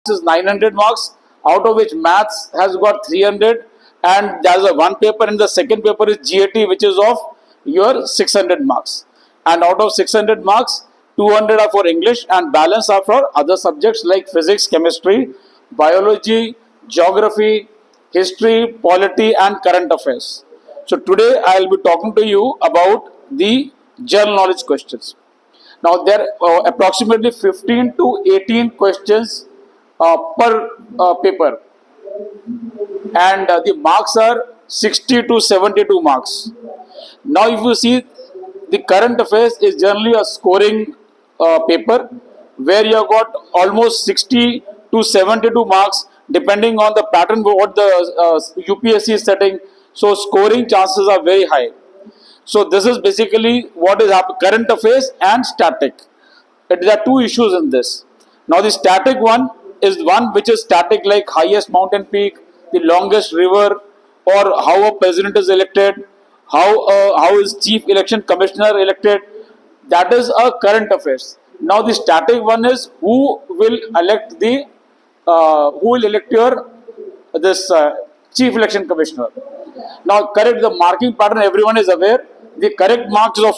is 900 marks, out of which maths has got 300, and there's a one paper, and the second paper is GAT, which is of your 600 marks. And out of 600 marks, 200 are for English, and balance are for other subjects like physics, chemistry, biology, geography, history, polity, and current affairs. So today I will be talking to you about the general knowledge questions. Now there are approximately 15 to 18 questions per paper, and the marks are 60 to 72 marks. Now if you see, the current affairs is generally a scoring paper where you have got almost 60 to 72 marks depending on the pattern what the UPSC is setting. So scoring chances are very high. So this is basically what is happening. Current affairs and static. There are two issues in this. Now the static one is one which is static, like highest mountain peak, the longest river, or how a president is elected, how is chief election commissioner elected. That is a current affairs. Now the static one is who will elect your this chief election commissioner. Now correct the marking pattern, everyone is aware. The correct marks of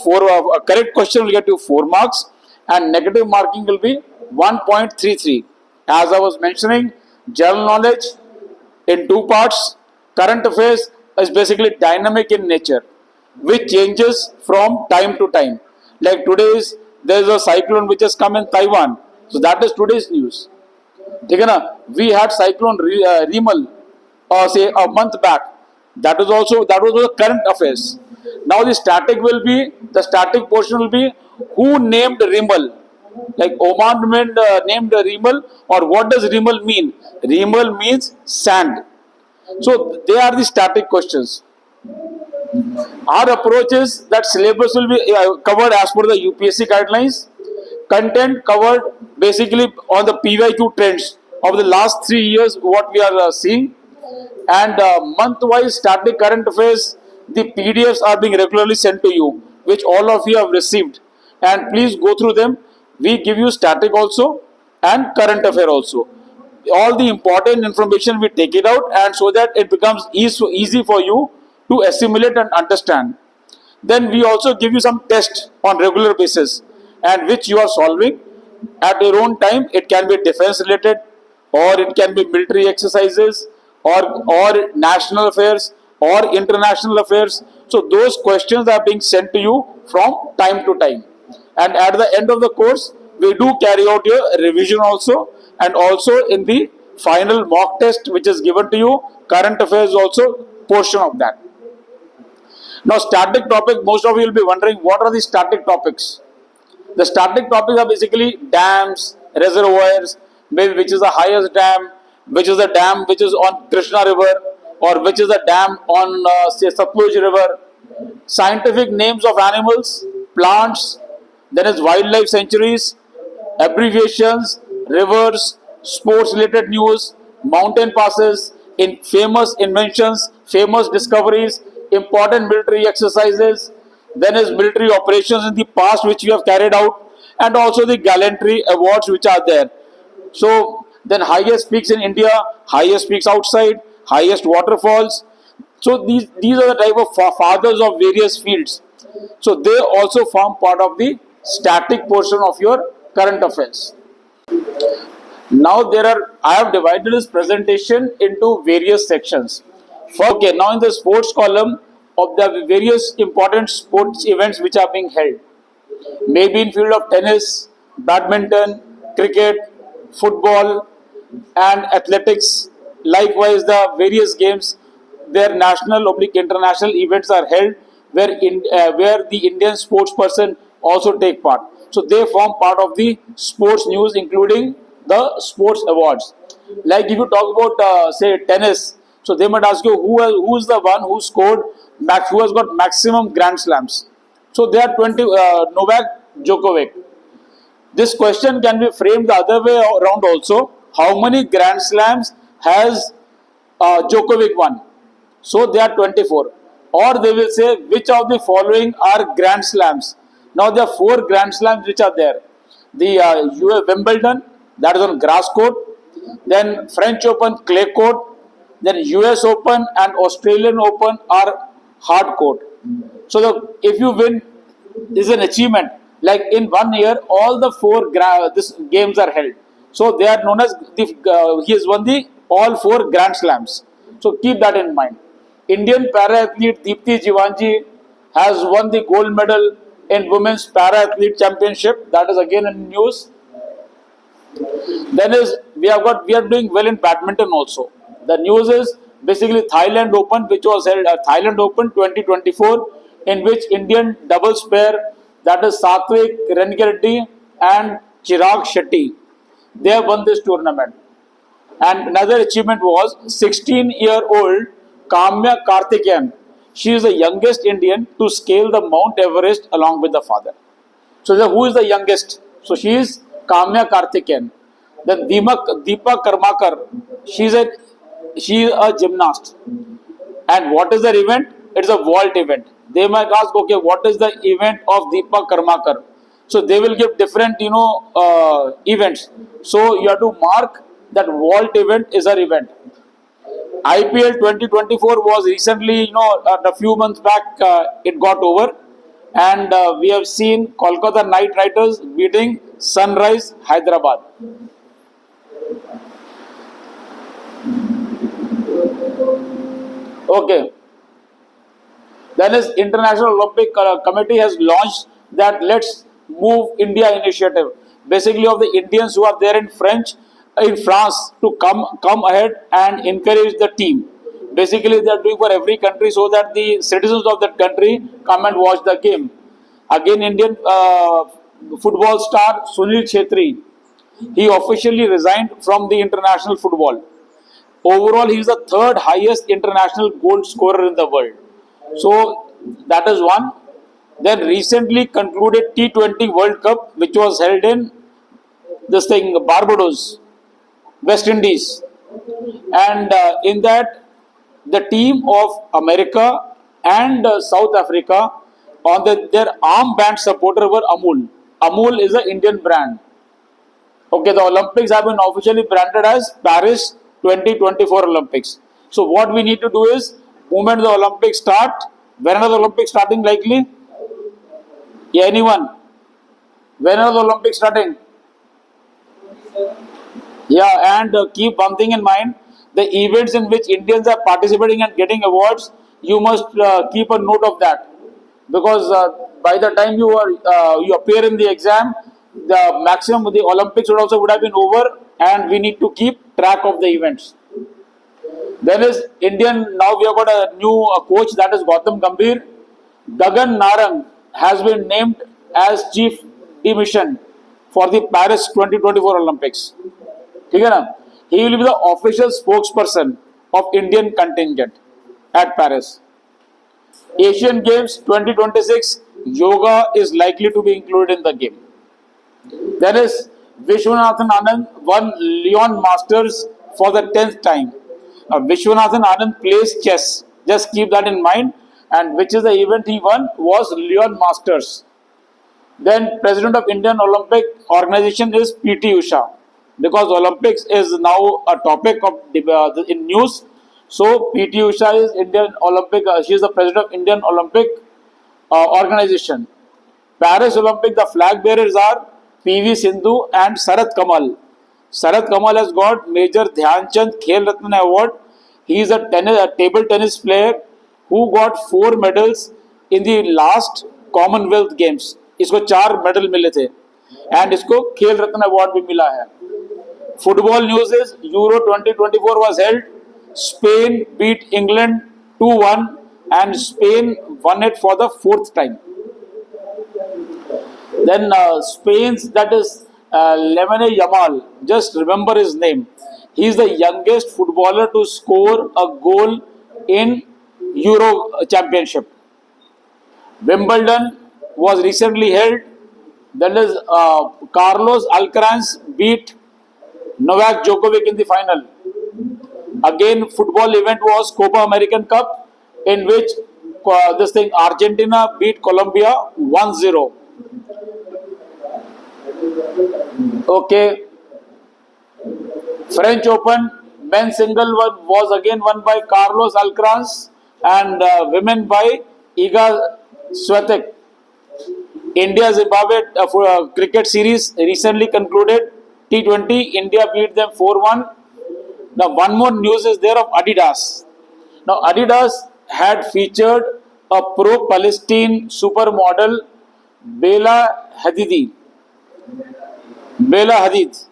correct question will get you 4 marks, and negative marking will be 1.33. As I was mentioning, general knowledge in 2 parts. Current affairs is basically dynamic in nature, which changes from time to time. Like there is a cyclone which has come in Taiwan, so that is today's news. We had cyclone Rimal, say a month back. That was also current affairs. Now the static portion will be who named Rimal. Like Oman named Rimal, or what does Rimal mean? Rimal means sand. So they are the static questions. Our approach is that syllabus will be covered as per the UPSC guidelines. Content covered basically on the PYQ trends of the last 3 years, what we are seeing. And month-wise static current affairs, the PDFs are being regularly sent to you, which all of you have received. And please go through them. We give you static also and current affair also. All the important information we take it out, and so that it becomes easy for you to assimilate and understand. Then we also give you some tests on regular basis, and which you are solving at your own time. It can be defense related, or it can be military exercises, or national affairs, or international affairs. So those questions are being sent to you from time to time. And at the end of the course, we do carry out your revision also, and also in the final mock test which is given to you, current affairs also portion of that. Now static topic, most of you will be wondering what are the static topics. The static topics are basically dams, reservoirs, which is the highest dam, which is the dam which is on Krishna river, or which is the dam on say Satluj river, scientific names of animals, plants, then is wildlife sanctuaries, abbreviations, rivers, sports related news, mountain passes, in famous inventions, famous discoveries, important military exercises, then is military operations in the past which we have carried out, and also the gallantry awards which are there. So then highest peaks in India, highest peaks outside, highest waterfalls. So these are the type of fathers of various fields. So they also form part of the static portion of your current affairs. Now I have divided this presentation into various sections. Now in the sports column of the various important sports events which are being held, maybe in field of tennis, badminton, cricket, football, and athletics. Likewise, the various games, their national / international events are held where the Indian sports person also take part. So they form part of the sports news, including the sports awards. Like if you talk about say tennis, so they might ask you who is the one who has got maximum Grand Slams. So they are 20. Novak Djokovic. This question can be framed the other way around also. How many Grand Slams has Djokovic won? So they are 24. Or they will say which of the following are Grand Slams. Now there are 4 Grand Slams which are there. The Wimbledon, that is on grass court. Then French Open clay court. Then US Open and Australian Open are hard court. So if you win, this is an achievement. Like in 1 year, all the this games are held. So they are known as he has won the all four Grand Slams. So keep that in mind. Indian para athlete Deepti Jivanji has won the gold medal in women's para athlete championship. That is again in news. Then is we are doing well in badminton also. The news is basically Thailand Open, which was held Thailand Open 2024, in which Indian doubles pair, that is Satvik Rangireddy and Chirag Shetty, they have won this tournament. And another achievement was 16-year-old Kamya Karthikeyan. She is the youngest Indian to scale the Mount Everest along with the father. So who is the youngest? So she is Kamya Karthikeyan. Then Deepa Karmakar, she is a gymnast. And what is the event? It's a vault event. They might ask, okay, what is the event of Deepa Karmakar? So they will give different, events. So you have to mark that vault event is her event. IPL 2024 was recently, a few months back, it got over. And we have seen Kolkata Knight Riders beating Sunrise Hyderabad. Okay. Then is International Olympic Committee has launched that Let's Move India initiative. Basically, of the Indians who are there in France to come ahead and encourage the team. Basically, they are doing for every country so that the citizens of that country come and watch the game. Again, Indian football star Sunil Chhetri, he officially resigned from the international football. Overall, he is the third highest international goal scorer in the world. So that is one. Then recently concluded T20 World Cup, which was held in Barbados, West Indies, and in that the team of America and South Africa on their armband supporter were Amul. Amul is an Indian brand. Okay, the Olympics have been officially branded as Paris 2024 Olympics. So what we need to do is, moment the Olympics start, when are the Olympics starting likely? Yeah, anyone? When are the Olympics starting? Yeah, and keep one thing in mind, the events in which Indians are participating and getting awards, you must keep a note of that. Because by the time you appear in the exam, the Olympics would have been over, and we need to keep track of the events. Then is Indian, now we have got a new coach, that is Gautam Gambhir. Gagan Narang has been named as chief de mission for the Paris 2024 Olympics. He will be the official spokesperson of Indian contingent at Paris. Asian Games 2026, yoga is likely to be included in the game. There is Vishwanathan Anand won Lyon Masters for the 10th time. Vishwanathan Anand plays chess. Just keep that in mind. And which is the event he won was Lyon Masters. Then President of Indian Olympic Organization is PT Usha. Because Olympics is now a topic of in news. So PT Usha is Indian Olympic. She is the President of Indian Olympic Organization. Paris Olympic, the flag bearers are PV Sindhu and Sarat Kamal. Sarat Kamal has got Major Dhyan Chand Khel Ratna Award. He is a table tennis player who got 4 medals in the last Commonwealth Games. इसको 4 medal मिले थे and इसको खेल रत्न award भी मिला है. Football news is Euro 2024 was held. Spain beat England 2-1 and Spain won it for the 4th time. Then Spain's, that is Lamine Yamal, just remember his name. He is the youngest footballer to score a goal in Euro Championship. Wimbledon was recently held. That is Carlos Alcaraz beat Novak Djokovic in the final. Again, football event was Copa American Cup, in which Argentina beat Colombia 1-0. Okay. French Open men's single was again won by Carlos Alcaraz and women by Iga Swiatek. India Zimbabwe cricket series recently concluded. T20 India beat them 4-1. Now one more news is there of Adidas. Now Adidas had featured a pro-Palestine supermodel Bella Hadidi. Bella Hadid.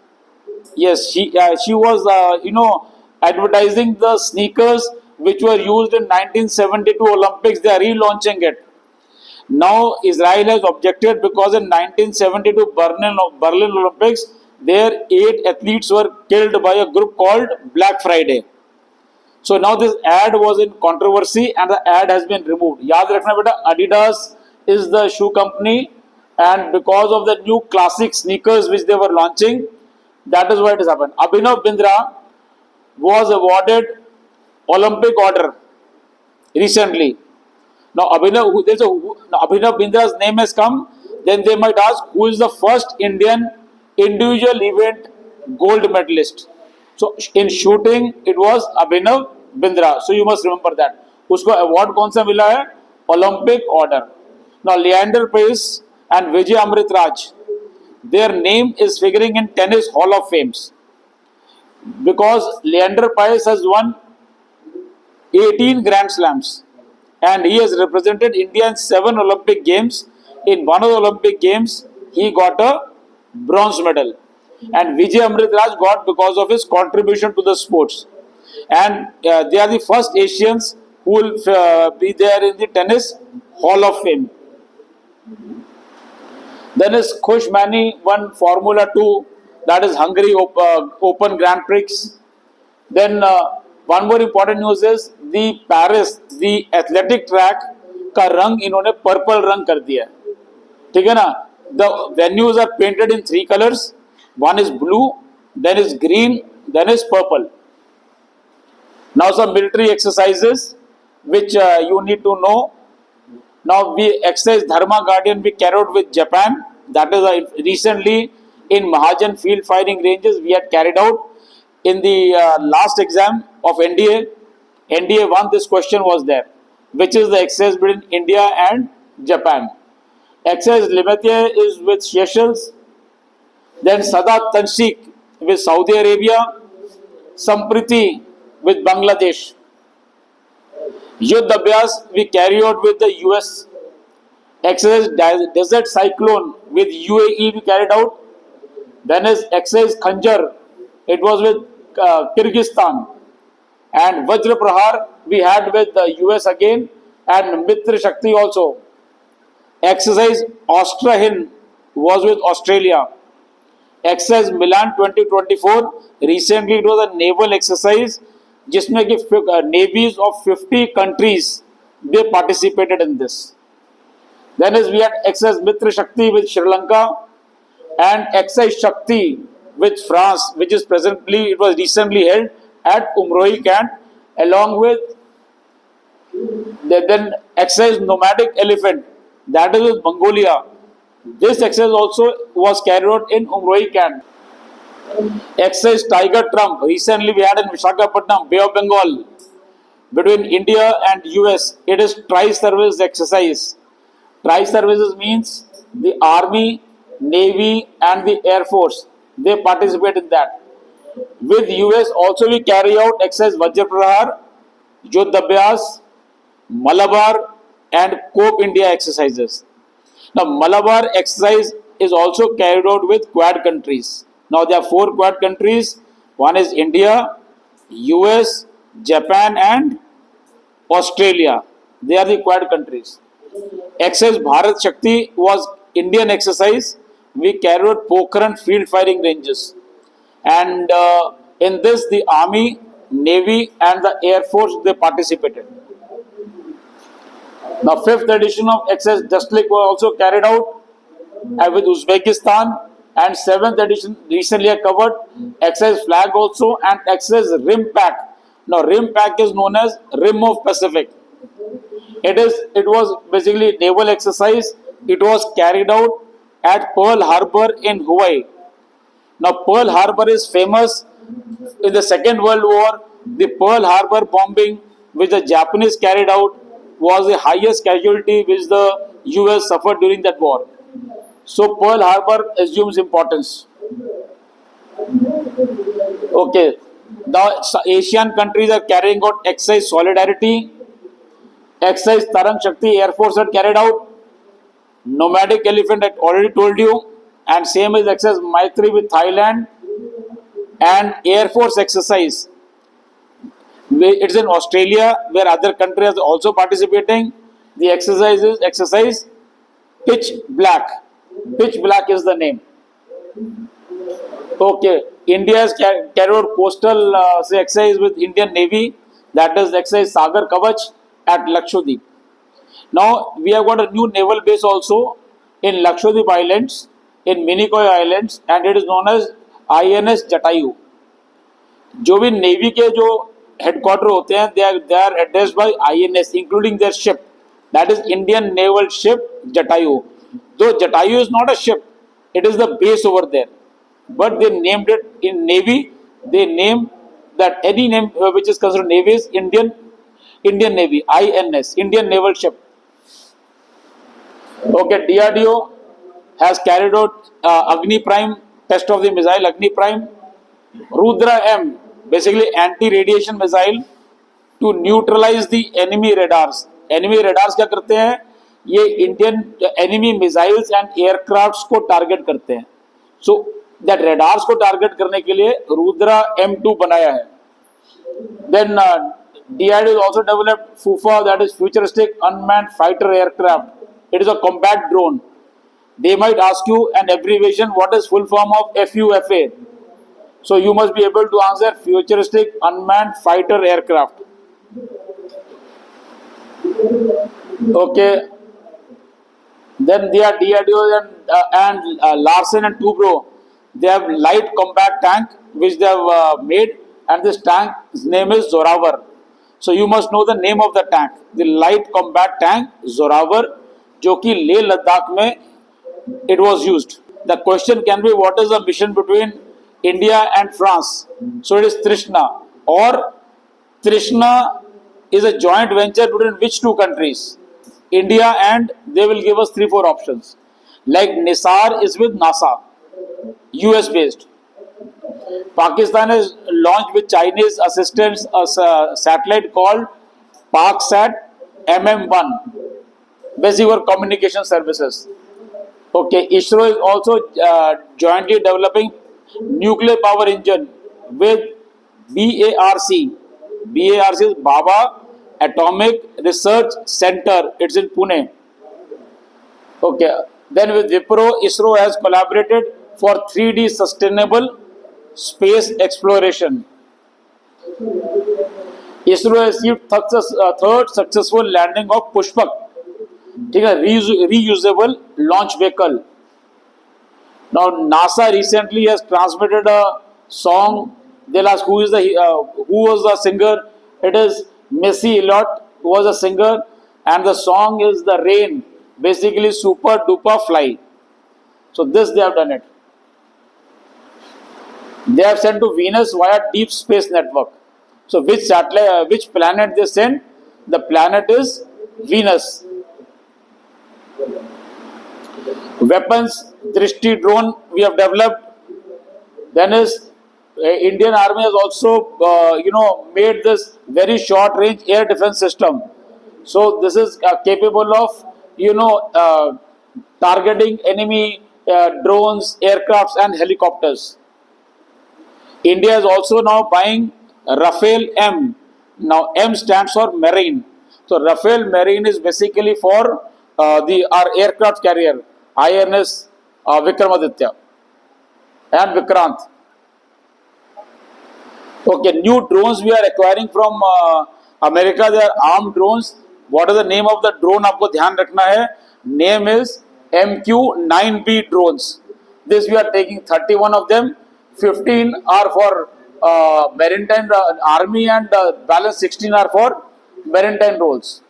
Yes, she was advertising the sneakers which were used in 1972 Olympics. They are relaunching it. Now Israel has objected because in 1972 Berlin Olympics, their 8 athletes were killed by a group called Black Friday. So now this ad was in controversy and the ad has been removed. याद रखना बेटा, Adidas is the shoe company, and because of the new classic sneakers which they were launching, that is why it has happened. Abhinav Bindra was awarded Olympic order recently. Now Abhinav Bindra's name has come. Then they might ask, who is the first Indian individual event gold medalist? So in shooting it was Abhinav Bindra. So you must remember that. उसको award कौन सा मिला है? Olympic order. Now Leander Paes and Vijay Amritraj, their name is figuring in tennis Hall of Fames because Leander Paes has won 18 Grand Slams and he has represented India in 7 Olympic Games. In one of the Olympic Games, he got a bronze medal. And Vijay Amritraj got because of his contribution to the sports. And they are the first Asians who will be there in the tennis Hall of Fame. Then is Khush Mani won Formula 2, that is Hungary Open Grand Prix. Then one more important news is the Paris, the athletic track का रंग इन्होंने purple रंग कर दिया है, ठीक है ना. The venues are painted in 3 colors. One is blue, then is green, then is purple. Now some military exercises which you need to know. Now we exercise Dharma Guardian we carried out with Japan. That is recently in Mahajan field firing ranges we had carried out. In the last exam of NDA 1, this question was there. Which is the exercise between India and Japan? Exercise Limetier is with Seychelles. Then Sadat Tanshik with Saudi Arabia. Sampriti with Bangladesh. Yudh Abhyas we carry out with the US. Exercise Desert Cyclone with UAE we carried out. Then is exercise Khanjar. It was with Kyrgyzstan. And Vajra Prahar we had with the US again, and Mitra Shakti also. Exercise Ostra Hind was with Australia. Exercise Milan 2024, recently it was a naval exercise जिसमें कि navies of 50 countries they participated in this. Then is we had exercise Mitra Shakti with Sri Lanka and exercise Shakti with France, which is presently, it was recently held at Umroi camp, along with then exercise Nomadic Elephant, that is with Mongolia. This exercise also was carried out in Umroi camp. Exercise Tiger Trump, recently we had in Visakhapatnam, Bay of Bengal, between India and US. It is tri-service exercise. Tri-services means the Army, Navy and the Air Force, they participate in that. With US also we carry out exercise Vajra Prahar, Yudh Abhyas, Malabar and Cope India exercises. Now Malabar exercise is also carried out with Quad countries. Now there are 4 Quad countries. One is India, US, Japan and Australia. They are the Quad countries. Exercise Bharat Shakti was Indian exercise. We carried out Pokhran field firing ranges. And in this the Army, Navy and the Air Force they participated. Now 5th edition of exercise Dustlik was also carried out with Uzbekistan, and 7th edition recently I covered exercise Flag also and exercise Rim Pack. Now Rim Pack is known as Rim of Pacific. It was basically naval exercise. It was carried out at Pearl Harbor in Hawaii. Now Pearl Harbor is famous in the Second World War, the Pearl Harbor bombing, which the Japanese carried out, was the highest casualty which the US suffered during that war. So Pearl Harbor assumes importance. Okay, the Asian countries are carrying out exercise Solidarity, exercise Tarang Shakti. Air Force had carried out. Nomadic Elephant, I already told you, and same is exercise Maitri with Thailand, and Air Force exercise. It's in Australia where other countries are also participating. The exercise is exercise Pitch Black. Pitch Black is the name. Okay, India has carried out coastal exercise with Indian Navy. That is exercise Sagar Kavach at Lakshadweep. Now we have got a new naval base also in Lakshadweep Islands, in Minicoy Islands, and it is known as INS Jatayu. जो भी navy के जो headquarter होते हैं, they are addressed by INS, including their ship. That is Indian Naval Ship Jatayu. Though Jatayu is not a ship, it is the base over there. But they named it in Navy. They name that any name which is considered Navy is Indian Navy, INS, Indian Naval Ship. Okay, DRDO has carried out Agni Prime test of the missile Agni Prime. Rudra M, basically anti-radiation missile to neutralize the enemy radars. Enemy radars क्या करते हैं? ये Indian enemy missiles and aircrafts को target करते हैं. So that radars को target करने के लिए Rudra M2 बनाया है. Then DRDO has also developed FUFA, that is futuristic unmanned fighter aircraft. It is a combat drone. They might ask you an abbreviation, what is full form of FUFA? So you must be able to answer futuristic unmanned fighter aircraft. Okay. Then they are DRDO and Larsen and Toubro. They have light combat tank which they have made, and this tank's name is Zorawar. So you must know the name of the tank. The light combat tank Zorawar, जो कि लेह लद्दाख में it was used. The question can be, what is the mission between India and France? So it is Trishna, or Trishna is a joint venture between which two countries? India, and they will give us 3-4 options. Like Nisar is with NASA, US based. Pakistan has launched with Chinese assistance a satellite called ParkSat MM1, basically for communication services. Okay, ISRO is also jointly developing nuclear power engine with BARC. BARC is Baba Atomic Research Center. It's in Pune. Okay. Then with Wipro, ISRO has collaborated for 3D sustainable space exploration. ISRO has achieved third successful landing of Pushpak, reusable launch vehicle. Now NASA recently has transmitted a song. They'll ask who was the singer. It is Missy Elliott who was a singer, and the song is The Rain, basically Super Duper Fly. So this they have done it. They have sent to Venus via Deep Space Network. So which satellite, which planet they sent? The planet is Venus. Weapons Drishti drone we have developed. Then is Indian Army has also made this very short range air defense system. So this is capable of targeting enemy drones, aircrafts and helicopters. India is also now buying Rafale M. Now M stands for Marine. So Rafale Marine is basically for our aircraft carrier INS Vikramaditya and Vikrant. Okay, new drones we are acquiring from America. They are armed drones. What is the name of the drone? आपको ध्यान रखना है. Name is MQ-9B drones. This we are taking 31 of them. 15 are for maritime army, and balance 16 are for maritime roles.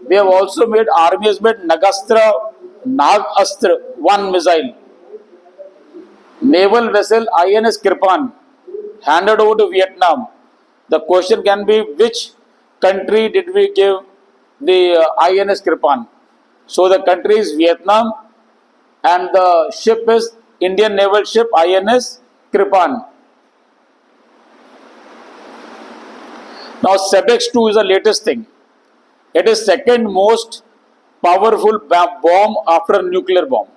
We have also made, army has made Nag Astra 1 missile. Naval vessel INS Kirpan. handed over to Vietnam. The question can be, which country did we give the INS Kripan? So the country is Vietnam and the ship is Indian naval ship INS Kripan. Now SEBEX 2 is the latest thing. It is second most powerful bomb after nuclear bomb,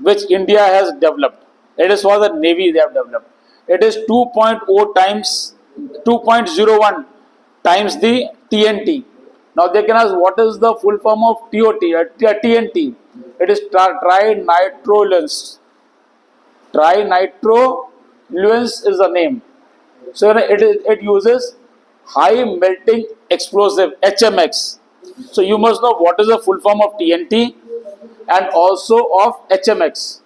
which India has developed. It is for the Navy they have developed. It is 2.0 times, 2.01 times the TNT. Now they can ask, what is the full form of TNT? It is trinitrotoluenes. Trinitrotoluenes is the name. So it uses high melting explosive HMX. So you must know what is the full form of TNT and also of HMX.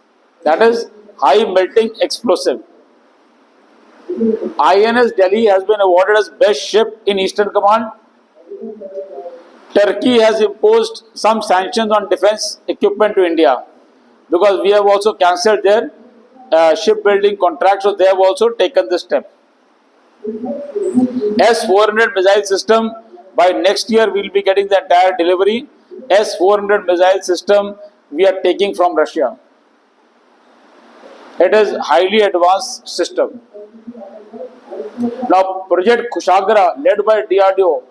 That is high melting explosive. INS Delhi has been awarded as best ship in Eastern Command. Turkey has imposed some sanctions on defense equipment to India because we have also cancelled their shipbuilding contract, so they have also taken this step. S-400 missile system, by next year we will be getting the entire delivery. S-400 missile system we are taking from Russia. It is highly advanced system. Now Project Kushagra, led by DRDO,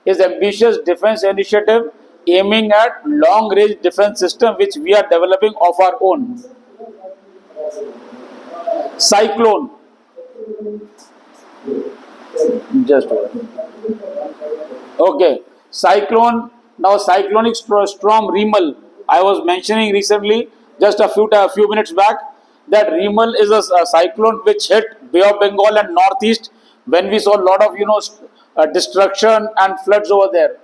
is ambitious defense initiative aiming at long range defense system which we are developing of our own. Cyclone. Just okay. Cyclone. Now cyclonic storm Remal. I was mentioning recently, just a few minutes back, that Remal is a cyclone which hit Bay of Bengal and northeast. When we saw a lot of destruction and floods over there.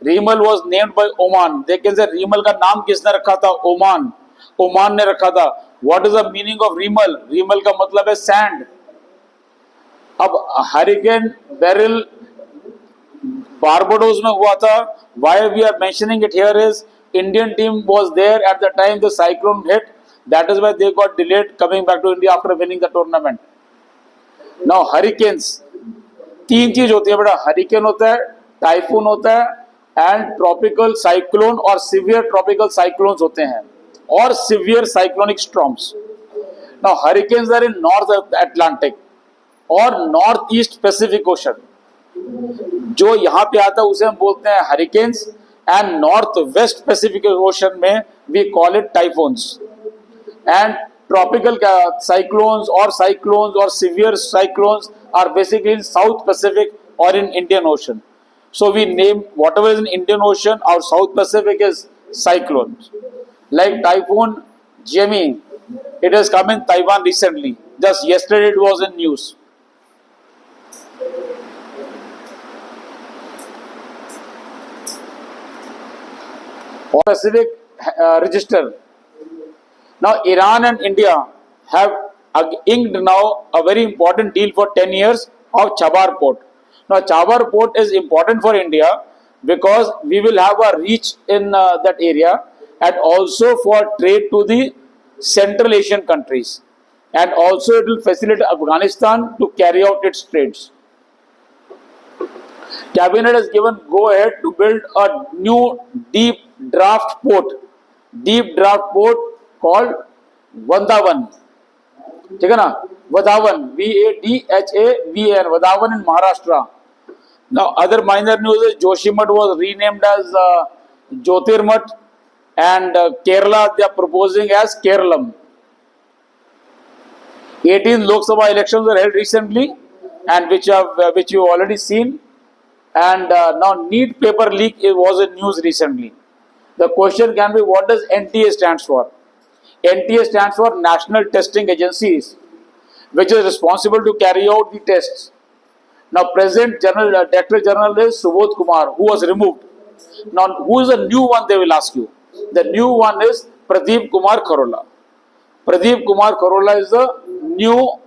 Remal was named by Oman. They can say Remal का नाम किसने रखा था? Oman. Oman ने रखा था. What is the meaning of Remal? Remal का मतलब है sand. अब हरिकेन बेरिल बारबाडोस में हुआ था. Why we are mentioning it here is Indian team was there at the time the cyclone hit. That is why they got delayed coming back to India after winning the tournament. Now hurricanes, तीन चीज होती है बेटा. Hurricane होता है, typhoon होता है and tropical cyclone और सिवियर ट्रॉपिकल साइक्लोन्स होते हैं और severe cyclonic storms. Now hurricanes are in North Atlantic और नॉर्थ ईस्ट पैसिफिक ओशन. जो यहाँ पे आता है उसे हम बोलते हैं hurricanes and North West Pacific Ocean में we call it typhoons. And tropical cyclones or severe cyclones are basically in South Pacific or in Indian Ocean. So we name whatever is in Indian Ocean or South Pacific is cyclones. Like Typhoon Jimmy, it has come in Taiwan recently. Just yesterday it was in news. Pacific register. Now Iran and India have inked now a very important deal for 10 years of Chabar port. Now Chabar port is important for India because we will have a reach in that area and also for trade to the Central Asian countries, and also it will facilitate Afghanistan to carry out its trades. Cabinet has given go ahead to build a new deep draft port called Vadhavan. ठीक है ना? Vadhavan, Vadhavan, Vadhavan in Maharashtra. Now other minor news is Joshimath was renamed as Jyotirmath, and Kerala they are proposing as Keralam. 18 Lok Sabha elections were held recently, and which you have already seen. And now NEET paper leak was in news recently. The question can be, what does NTA stands for? NTA stands for National Testing Agencies, which is responsible to carry out the tests. Now present Director General is Subodh Kumar, who was removed. Now who is the new one, they will ask you. The new one is Pradeep Kumar Kharola. Pradeep Kumar Kharola is the new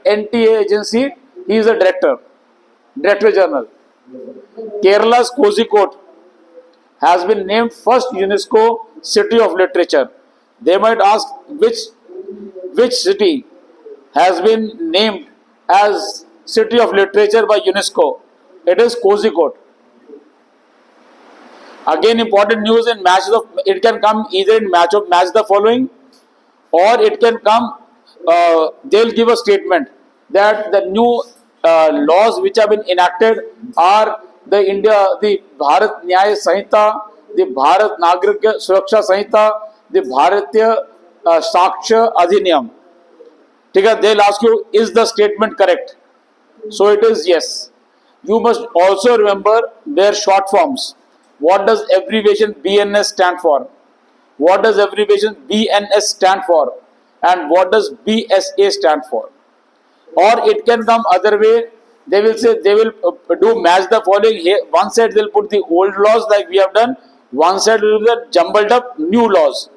NTA agency. He is the Director General. Kerala's Kozhikode has been named first UNESCO City of Literature. They might ask which which city has been named as City of Literature by UNESCO? It is Kozhikode. Again, important news in matches of it can come either in match the following, or it can come. They'll give a statement that the new laws which have been enacted are the Bharat Nyaya Sanhita, the Bharat Nagrik Suraksha Sanhita, the Bharatiya Saksha Adhiniyam. They'll ask you, is the statement correct? So it is yes. You must also remember their short forms. What does abbreviation BNS stand for? What does abbreviation BNS stand for? And what does BSA stand for? Or it can come other way. They will say they will do match the following. Here, one side they'll put the old laws like we have done. One side will be the jumbled up new laws.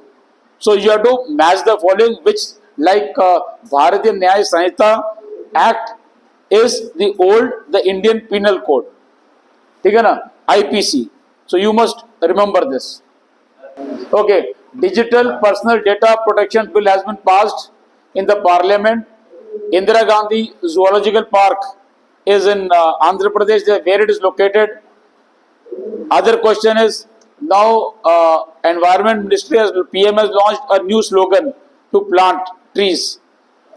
So you have to match the following, which like Bharatiya Nyaya Sanhita Act is the Indian Penal Code. IPC. So you must remember this. Okay, Digital Personal Data Protection Bill has been passed in the Parliament. Indira Gandhi Zoological Park is in Andhra Pradesh, where it is located. Other question is, now Environment Ministry PM has launched a new slogan to plant trees,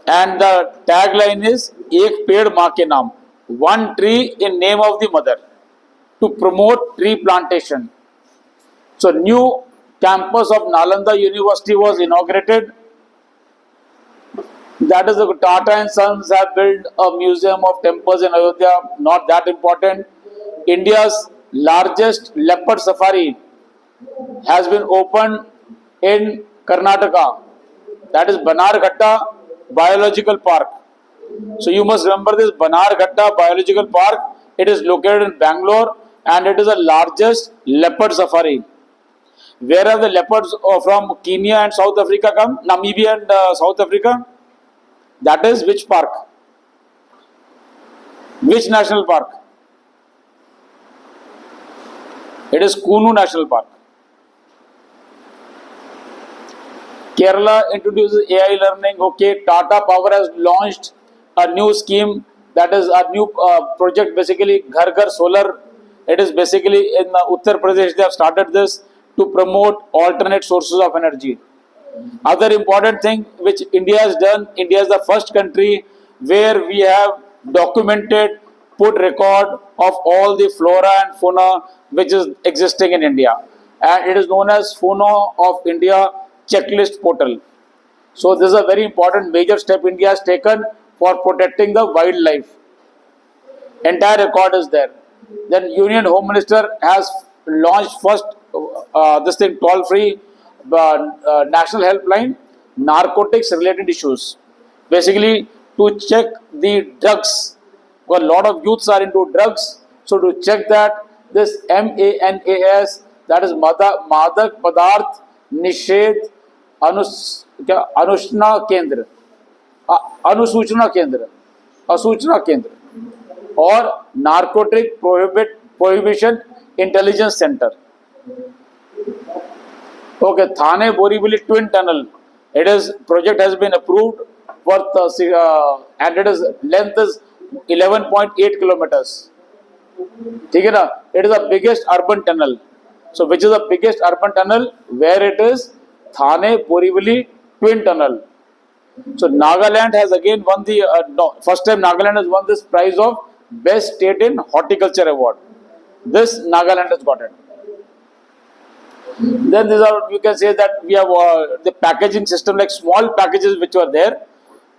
and the tagline is "Ek Ped Maa Ke Naam," one tree in name of the mother, to promote tree plantation. So new campus of Nalanda University was inaugurated. That is, the Tata and Sons have built a museum of temples in Ayodhya. Not that important. India's largest leopard safari has been opened in Karnataka. That is Banarghatta Biological Park. So you must remember this Banarghatta Biological Park. It is located in Bangalore, and it is the largest leopard safari. Where are the leopards from Kenya and South Africa come? Namibia and South Africa? That is which park? Which national park? It is Kunu National Park. Kerala introduces AI learning. Okay, Tata Power has launched a new scheme, that is a new project, basically Ghar Ghar Solar. It is basically in Uttar Pradesh. They have started this to promote alternate sources of energy. Other important thing which India has done, India is the first country where we have documented, put record of all the flora and fauna which is existing in India. And it is known as Fauna of India Checklist Portal. So this is a very important major step India has taken for protecting the wildlife. Entire record is there. Then Union Home Minister has launched first this thing toll-free national helpline, narcotics related issues. Basically to check the drugs. A lot of youths are into drugs. So to check that, this MANAS, that is Madak Padarth Nishedh Anushna Kendra, Anusuchna Kendra, Asuchna Kendra, or Narcotic Prohibition Intelligence Center. Okay, Thane Borivali Twin Tunnel. Project has been approved for and its length is 11.8 kilometers. It is the biggest urban tunnel. So which is the biggest urban tunnel? Where it is Thane Borivali Twin Tunnel. So Nagaland has again won the first time Nagaland has won this prize of Best State in Horticulture Award. This Nagaland has got it. Then these are, you can say that we have the packaging system, like small packages which are there.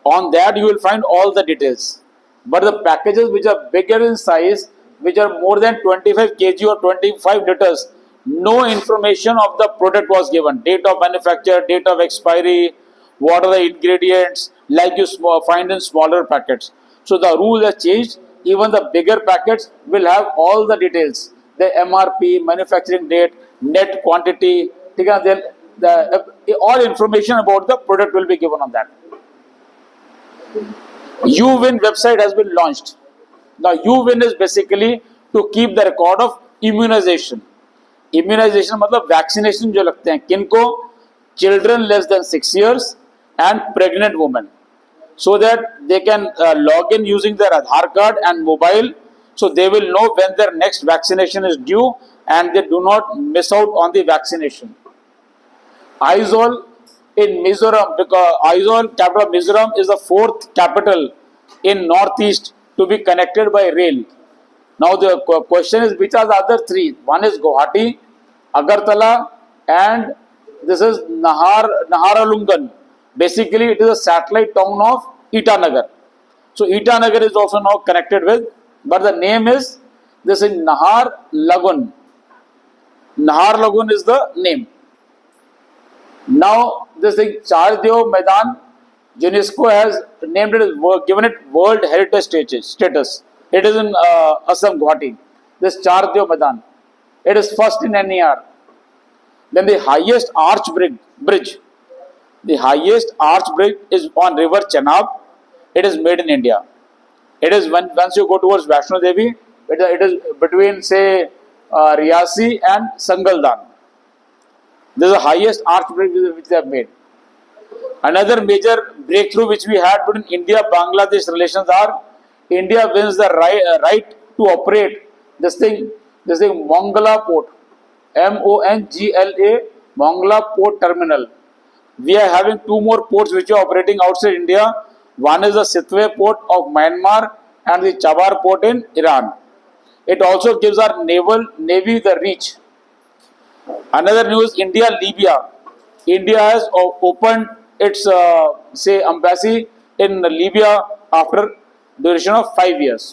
On that you will find all the details. But the packages which are bigger in size, which are more than 25 kg or 25 liters, no information of the product was given. Date of manufacture, date of expiry, what are the ingredients, like you find in smaller packets. So the rule has changed. Even the bigger packets will have all the details. The MRP, manufacturing date, net quantity, all information about the product will be given on that. UWin website has been launched. Now UWin is basically to keep the record of immunization. Immunization मतलब vaccination जो लगते हैं किनको? Children less than 6 years and pregnant women, so that they can log in using their Aadhaar card and mobile, so they will know when their next vaccination is due and they do not miss out on the vaccination. Aizawl in Mizoram, because Aizawl, capital of Mizoram, is the fourth capital in northeast to be connected by rail. Now the question is, which are the other three? One is Guwahati, Agartala, and this is Naharalungan. Basically, it is a satellite town of Itanagar. So Itanagar is also now connected with, but the name is, this is Nahar Lagun. Nahar Lagun is the name. Now this thing, Chardev Maidan, UNESCO has named it, given it World Heritage status. It is in Assam, Guwahati. This Chardev Maidan. It is first in NER. Then the highest arch bridge. The highest arch bridge is on river Chenab. It is made in India. It is once you go towards Vaishno Devi, it is between, say, Riyasi and Sangaldan. This is the highest arch bridge which they have made. Another major breakthrough which we had between India-Bangladesh relations are, India wins the right to operate this thing Mongla Port, Mongla, Mongla Port Terminal. We are having two more ports which are operating outside India. One is the Sitwe port of Myanmar and the Chabar port in Iran. It also gives our navy the reach. Another news, India-Libya. India has opened its embassy in Libya after duration of 5 years.